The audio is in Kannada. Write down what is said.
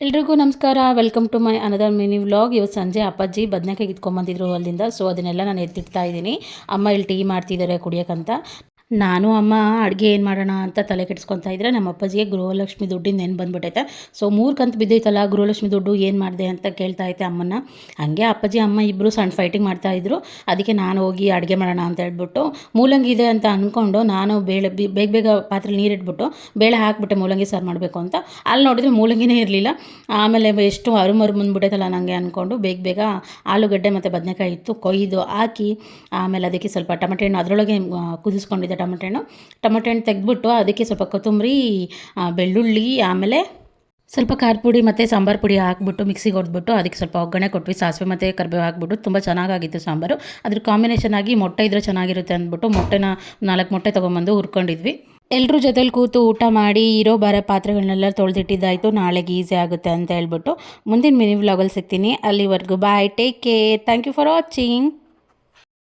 ಎಲ್ರಿಗೂ ನಮಸ್ಕಾರ. Welcome to my another mini vlog. ಇವತ್ತು ಸಂಜೆ ಅಪ್ಪಾಜಿ ಬದನೆಕಾಯಿ ಕಿತ್ಕೊಂಡ್ಬಂದಿದ್ರು ಅಲ್ಲಿಂದ. ಸೊ ಅದನ್ನೆಲ್ಲ ನಾನು ಎತ್ತಿಡ್ತಾ ಇದ್ದೀನಿ. ಅಮ್ಮ ಇಲ್ಲಿ ಟೀ ಮಾಡ್ತಿದ್ದಾರೆ ಕುಡಿಯೋಕ್ಕಂತ. ನಾನು ಅಮ್ಮ ಅಡುಗೆ ಏನು ಮಾಡೋಣ ಅಂತ ತಲೆ ಕೆಡಿಸ್ಕೊತಾ ಇದ್ದರೆ ನಮ್ಮ ಅಪ್ಪಾಜಿಗೆ ಗೃಹಲಕ್ಷ್ಮಿ ದುಡ್ಡಿನ ನೆನ್ಪು ಬಂದುಬಿಟ್ಟೈತೆ. ಸೊ 3 ಕಂತು ಬಿದ್ದೈತಲ್ಲ ಗೃಹಲಕ್ಷ್ಮಿ ದುಡ್ಡು ಏನು ಮಾಡಿದೆ ಅಂತ ಕೇಳ್ತಾ ಐತೆ ಅಮ್ಮನ. ಹಾಗೆ ಅಪ್ಪಾಜಿ ಅಮ್ಮ ಇಬ್ಬರು ಸಣ್ಣ ಫೈಟಿಂಗ್ ಮಾಡ್ತಾಯಿದ್ರು. ಅದಕ್ಕೆ ನಾನು ಹೋಗಿ ಅಡುಗೆ ಮಾಡೋಣ ಅಂತ ಹೇಳ್ಬಿಟ್ಟು ಮೂಲಂಗಿ ಇದೆ ಅಂತ ಅಂದ್ಕೊಂಡು ನಾನು ಬೇಗ ಬೇಗ ಪಾತ್ರೆ ನೀರಿಟ್ಬಿಟ್ಟು ಬೇಳೆ ಹಾಕಿಬಿಟ್ಟೆ ಮೂಲಂಗಿ ಸಾರು ಮಾಡಬೇಕು ಅಂತ. ಅಲ್ಲಿ ನೋಡಿದರೆ ಮೂಲಂಗಿನೇ ಇರಲಿಲ್ಲ. ಆಮೇಲೆ ಎಷ್ಟು ಅರುಮರು ಬಂದುಬಿಟ್ಟೈತಲ್ಲ ನನಗೆ ಅಂದ್ಕೊಂಡು ಬೇಗ ಆಲೂಗಡ್ಡೆ ಮತ್ತು ಬದನೆಕಾಯಿ ಇತ್ತು ಕೊಯ್ದು ಹಾಕಿ, ಆಮೇಲೆ ಅದಕ್ಕೆ ಸ್ವಲ್ಪ ಟೊಮೆಟೊ ಹಣ್ಣು ಅದರೊಳಗೆ ಕುದಿಸ್ಕೊಂಡಿದ್ದೆ. ಟೊಮೆಟೊ ಹಣ್ಣು ತೆಗೆದ್ಬಿಟ್ಟು ಅದಕ್ಕೆ ಸ್ವಲ್ಪ ಕೊತ್ತಂಬರಿ, ಬೆಳ್ಳುಳ್ಳಿ, ಆಮೇಲೆ ಸ್ವಲ್ಪ ಖಾರ ಪುಡಿ ಮತ್ತು ಸಾಂಬಾರು ಪುಡಿ ಹಾಕ್ಬಿಟ್ಟು ಮಿಕ್ಸಿಗೆ ಹೊಡೆದ್ಬಿಟ್ಟು ಅದಕ್ಕೆ ಸ್ವಲ್ಪ ಒಗ್ಗರಣೆ ಕೊಟ್ವಿ. ಸಾಸಿವೆ ಮತ್ತು ಕರಿಬೇವು ಹಾಕ್ಬಿಟ್ಟು ತುಂಬ ಚೆನ್ನಾಗಾಗಿತ್ತು ಸಾಂಬಾರು. ಅದ್ರ ಕಾಂಬಿನೇಷನ್ ಆಗಿ ಮೊಟ್ಟೆ ಇದ್ದರೆ ಚೆನ್ನಾಗಿರುತ್ತೆ ಅಂದ್ಬಿಟ್ಟು 4 ಮೊಟ್ಟೆ ತೊಗೊಂಬಂದು ಹುರ್ಕೊಂಡಿದ್ವಿ. ಎಲ್ಲರೂ ಜೊತೆಲಿ ಕೂತು ಊಟ ಮಾಡಿ ಇರೋ ಪಾತ್ರೆಗಳನ್ನೆಲ್ಲ ತೊಳೆದಿಟ್ಟಿದ್ದಾಯಿತು. ನಾಳೆಗೆ ಈಸಿ ಆಗುತ್ತೆ ಅಂತ ಹೇಳ್ಬಿಟ್ಟು ಮುಂದಿನ ಮಿನಿ ವ್ಲಾಗಲ್ಲಿ ಸಿಗ್ತೀನಿ. ಅಲ್ಲಿವರೆಗೂ bye, take care, thank you for watching.